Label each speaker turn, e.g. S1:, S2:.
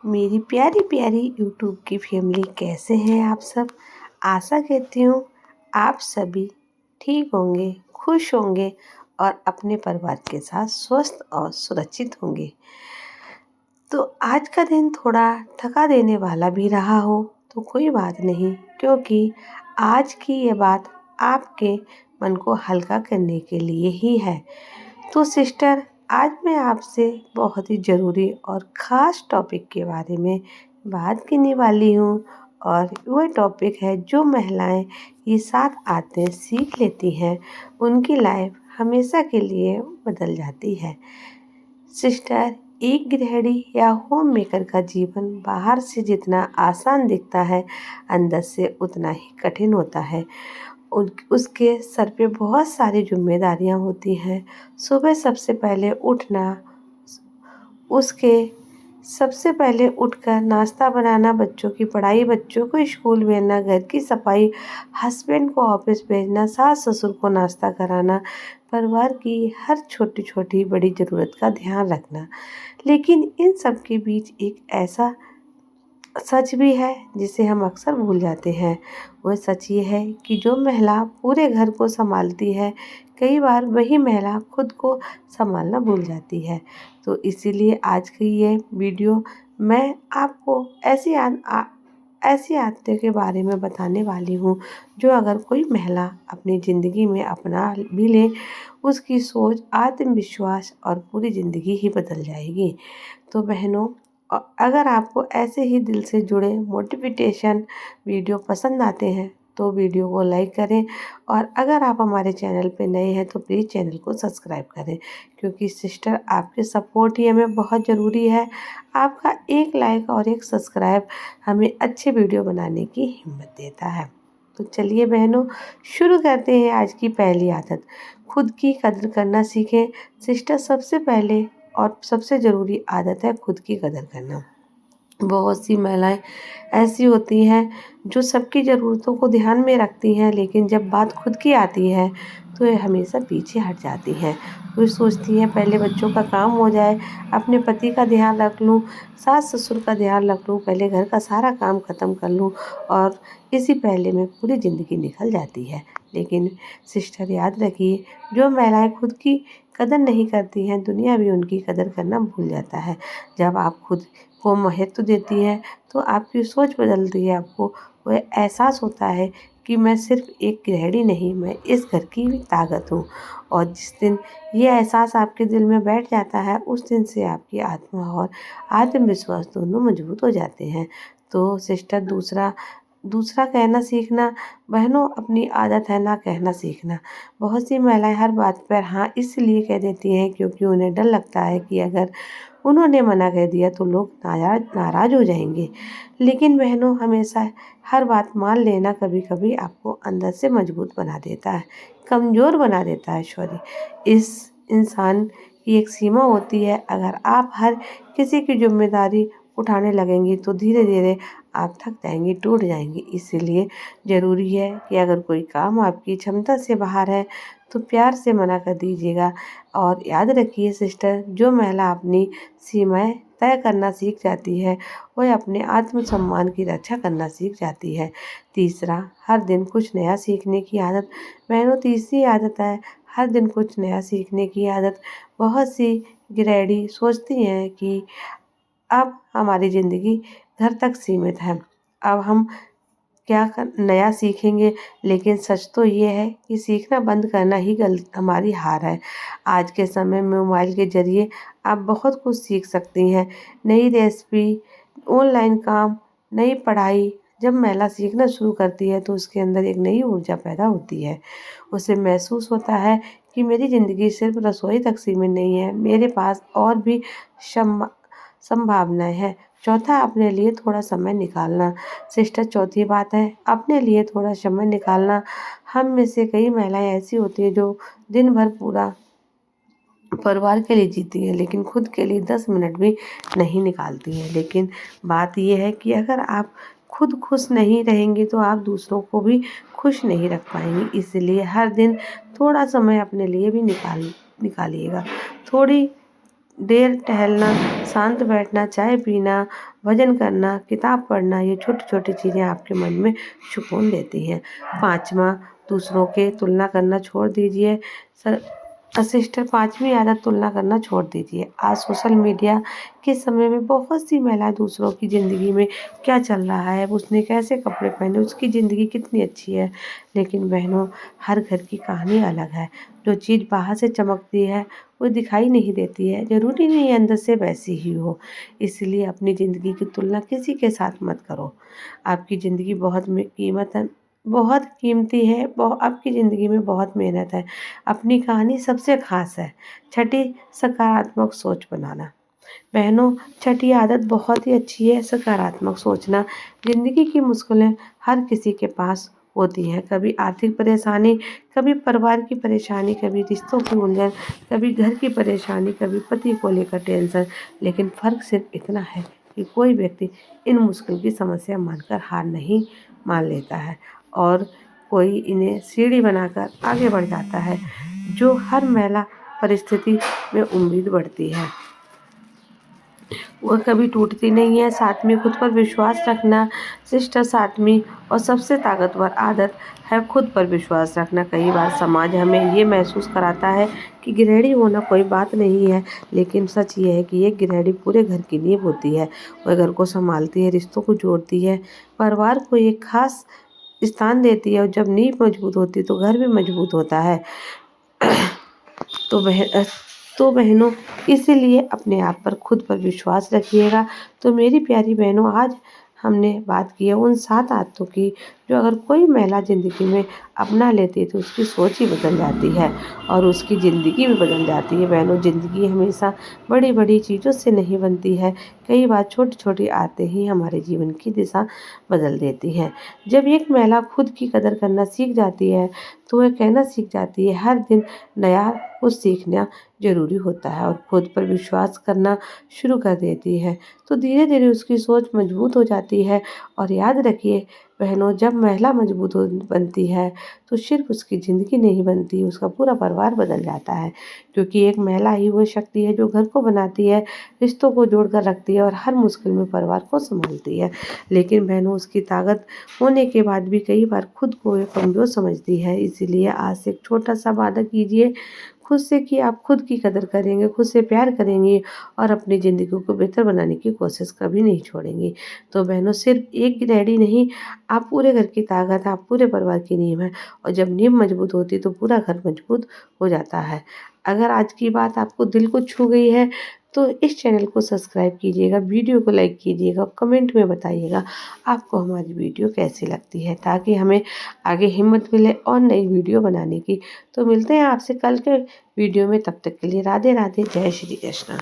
S1: मेरी प्यारी प्यारी यूट्यूब की फैमिली, कैसे हैं आप सब। आशा करती हूँ आप सभी ठीक होंगे, खुश होंगे और अपने परिवार के साथ स्वस्थ और सुरक्षित होंगे। तो आज का दिन थोड़ा थका देने वाला भी रहा हो तो कोई बात नहीं, क्योंकि आज की ये बात आपके मन को हल्का करने के लिए ही है। तो सिस्टर, आज मैं आपसे बहुत ही ज़रूरी और ख़ास टॉपिक के बारे में बात करने वाली हूँ। और वह टॉपिक है, जो महिलाएं ये 7 आदतें सीख लेती हैं उनकी लाइफ हमेशा के लिए बदल जाती है। सिस्टर, एक गृहिणी या होम मेकर का जीवन बाहर से जितना आसान दिखता है, अंदर से उतना ही कठिन होता है। उसके सर पे बहुत सारी जिम्मेदारियां होती हैं। सुबह सबसे पहले उठना, उसके सबसे पहले उठकर नाश्ता बनाना, बच्चों की पढ़ाई, बच्चों को स्कूल भेजना, घर की सफाई, हस्बैंड को ऑफिस भेजना, सास ससुर को नाश्ता कराना, परिवार की हर छोटी छोटी बड़ी ज़रूरत का ध्यान रखना। लेकिन इन सब के बीच एक ऐसा सच भी है जिसे हम अक्सर भूल जाते हैं। वह सच ये है कि जो महिला पूरे घर को संभालती है, कई बार वही महिला खुद को संभालना भूल जाती है। तो इसीलिए आज की ये वीडियो मैं आपको ऐसी आदतों के बारे में बताने वाली हूँ, जो अगर कोई महिला अपनी ज़िंदगी में अपना भी ले, उसकी सोच, आत्मविश्वास और पूरी ज़िंदगी ही बदल जाएगी। तो बहनों, अगर आपको ऐसे ही दिल से जुड़े मोटिवेशन वीडियो पसंद आते हैं तो वीडियो को लाइक करें, और अगर आप हमारे चैनल पे नए हैं तो प्लीज़ चैनल को सब्सक्राइब करें, क्योंकि सिस्टर आपके सपोर्ट ही हमें बहुत ज़रूरी है। आपका एक लाइक और एक सब्सक्राइब हमें अच्छे वीडियो बनाने की हिम्मत देता है। तो चलिए बहनों, शुरू करते हैं आज की पहली आदत, खुद की कदर करना सीखें। सिस्टर, सबसे पहले और सबसे ज़रूरी आदत है खुद की कदर करना। बहुत सी महिलाएं ऐसी होती हैं जो सबकी ज़रूरतों को ध्यान में रखती हैं, लेकिन जब बात खुद की आती है तो ये हमेशा पीछे हट जाती हैं। वो सोचती हैं पहले बच्चों का काम हो जाए, अपने पति का ध्यान रख लूँ, सास ससुर का ध्यान रख लूँ, पहले घर का सारा काम ख़त्म कर लूँ, और इसी पहले में पूरी ज़िंदगी निकल जाती है। लेकिन सिस्टर, याद रखिए, जो महिलाएं खुद की कदर नहीं करती हैं, दुनिया भी उनकी कदर करना भूल जाता है। जब आप खुद को महत्व देती हैं तो आपकी सोच बदलती है। आपको वह एहसास होता है कि मैं सिर्फ एक गृहिणी नहीं, मैं इस घर की भी ताकत हूँ। और जिस दिन ये एहसास आपके दिल में बैठ जाता है, उस दिन से आपकी आत्मा और आत्मविश्वास दोनों मजबूत हो जाते हैं। तो सिस्टर, दूसरा दूसरा कहना सीखना। बहनों, अपनी आदत है ना कहना सीखना। बहुत सी महिलाएं हर बात पर हाँ इसलिए कह देती हैं क्योंकि उन्हें डर लगता है कि अगर उन्होंने मना कर दिया तो लोग नाराज़ हो जाएंगे। लेकिन बहनों, हमेशा हर बात मान लेना कभी कभी आपको अंदर से मजबूत बना देता है, कमज़ोर बना देता है। सॉरी, इस इंसान की एक सीमा होती है। अगर आप हर किसी की जिम्मेदारी उठाने लगेंगी तो धीरे धीरे आप थक जाएंगी, टूट जाएंगी। इसीलिए ज़रूरी है कि अगर कोई काम आपकी क्षमता से बाहर है तो प्यार से मना कर दीजिएगा। और याद रखिए सिस्टर, जो महिला अपनी सीमाएं तय करना सीख जाती है, वह अपने आत्मसम्मान की रक्षा करना सीख जाती है। तीसरा, हर दिन कुछ नया सीखने की आदत। बहनों, तीसरी आदत है हर दिन कुछ नया सीखने की आदत। बहुत सी गृहिणी सोचती हैं कि अब हमारी ज़िंदगी घर तक सीमित है, अब हम नया सीखेंगे। लेकिन सच तो ये है कि सीखना बंद करना ही हमारी हार है। आज के समय में मोबाइल के ज़रिए आप बहुत कुछ सीख सकती हैं, नई रेसिपी, ऑनलाइन काम, नई पढ़ाई। जब महिला सीखना शुरू करती है तो उसके अंदर एक नई ऊर्जा पैदा होती है। उसे महसूस होता है कि मेरी ज़िंदगी सिर्फ रसोई तक सीमित नहीं है, मेरे पास और भी संभावनाएं हैं। चौथा, अपने लिए थोड़ा समय निकालना। सिस्टर, चौथी बात है अपने लिए थोड़ा समय निकालना। हम में से कई महिलाएं ऐसी होती हैं जो दिन भर पूरा परिवार के लिए जीती हैं, लेकिन खुद के लिए 10 मिनट भी नहीं निकालती हैं। लेकिन बात यह है कि अगर आप खुद खुश नहीं रहेंगी तो आप दूसरों को भी खुश नहीं रख पाएंगी। इसलिए हर दिन थोड़ा समय अपने लिए भी निकालिएगा। थोड़ी देर टहलना, शांत बैठना, चाय पीना, भजन करना, किताब पढ़ना, ये छोटी-छोटी चीज़ें आपके मन में सुकून देती हैं। 5वां, दूसरों के तुलना करना छोड़ दीजिए। स सिस्टर 5वीं आदत, तुलना करना छोड़ दीजिए। आज सोशल मीडिया के समय में बहुत सी महिलाएँ दूसरों की ज़िंदगी में क्या चल रहा है, उसने कैसे कपड़े पहने, उसकी ज़िंदगी कितनी अच्छी है। लेकिन बहनों, हर घर की कहानी अलग है। जो चीज़ बाहर से चमकती है, वो दिखाई नहीं देती है। ज़रूरी नहीं है अंदर से वैसी ही हो। इसलिए अपनी ज़िंदगी की तुलना किसी के साथ मत करो। आपकी ज़िंदगी बहुत कीमती है, आपकी ज़िंदगी में बहुत मेहनत है। अपनी कहानी सबसे ख़ास है। छठी, सकारात्मक सोच बनाना। बहनों, छठी आदत बहुत ही अच्छी है, सकारात्मक सोचना। ज़िंदगी की मुश्किलें हर किसी के पास होती हैं। कभी आर्थिक परेशानी, कभी परिवार की परेशानी, कभी रिश्तों की उलझन, कभी घर की परेशानी, कभी पति को लेकर टेंशन। लेकिन फ़र्क सिर्फ इतना है कि कोई व्यक्ति इन मुश्किल की समस्या मानकर हार नहीं मान लेता है और कोई इन्हें सीढ़ी बनाकर आगे बढ़ जाता है। जो हर महिला परिस्थिति में उम्मीद बढ़ती है, वह कभी टूटती नहीं है। 7वीं, खुद पर विश्वास रखना। सिस्टर 7वीं और सबसे ताकतवर आदत है खुद पर विश्वास रखना। कई बार समाज हमें ये महसूस कराता है कि गृहिणी होना कोई बात नहीं है, लेकिन सच ये है कि एक गृहिणी पूरे घर की नींव होती है। वह घर को संभालती है, रिश्तों को जोड़ती है, परिवार को एक खास स्थान देती है और जब नींव मजबूत होती है तो घर भी मजबूत होता है। तो बहनों, इसीलिए अपने आप पर खुद पर विश्वास रखिएगा। तो मेरी प्यारी बहनों, आज हमने बात की है उन 7 आदतों की, जो अगर कोई महिला ज़िंदगी में अपना लेती है तो उसकी सोच ही बदल जाती है और उसकी ज़िंदगी भी बदल जाती है। बहनों, ज़िंदगी हमेशा बड़ी-बड़ी चीज़ों से नहीं बनती है। कई बार छोटी-छोटी आदतें ही हमारे जीवन की दिशा बदल देती हैं। जब एक महिला खुद की कदर करना सीख जाती है, तो वह कहना सीख जाती है, हर दिन नया कुछ सीखना ज़रूरी होता है, और खुद पर विश्वास करना शुरू कर देती है। तो धीरे-धीरे उसकी सोच मजबूत हो जाती है। और याद रखिए बहनों, जब महिला मजबूत बनती है तो सिर्फ उसकी ज़िंदगी नहीं बनती, उसका पूरा परिवार बदल जाता है। क्योंकि एक महिला ही वो शक्ति है जो घर को बनाती है, रिश्तों को जोड़ कर रखती है और हर मुश्किल में परिवार को संभालती है। लेकिन बहनों, उसकी ताकत होने के बाद भी कई बार खुद को ये कमज़ोर समझती है। इसीलिए आज से एक छोटा-सा वादा कीजिए खुद से कि आप खुद की कदर करेंगे, खुद से प्यार करेंगी और अपनी ज़िंदगी को बेहतर बनाने की कोशिश कभी नहीं छोड़ेंगी। तो बहनों, सिर्फ एक गृहिणी नहीं, आप पूरे घर की ताकत, आप पूरे परिवार की नींव हैं और जब नींव मजबूत होती है तो पूरा घर मजबूत हो जाता है। अगर आज की बात आपको दिल को छू गई है तो इस चैनल को सब्सक्राइब कीजिएगा, वीडियो को लाइक कीजिएगा, कमेंट में बताइएगा आपको हमारी वीडियो कैसी लगती है, ताकि हमें आगे हिम्मत मिले और नई वीडियो बनाने की। तो मिलते हैं आपसे कल के वीडियो में, तब तक के लिए राधे राधे, जय श्री कृष्ण।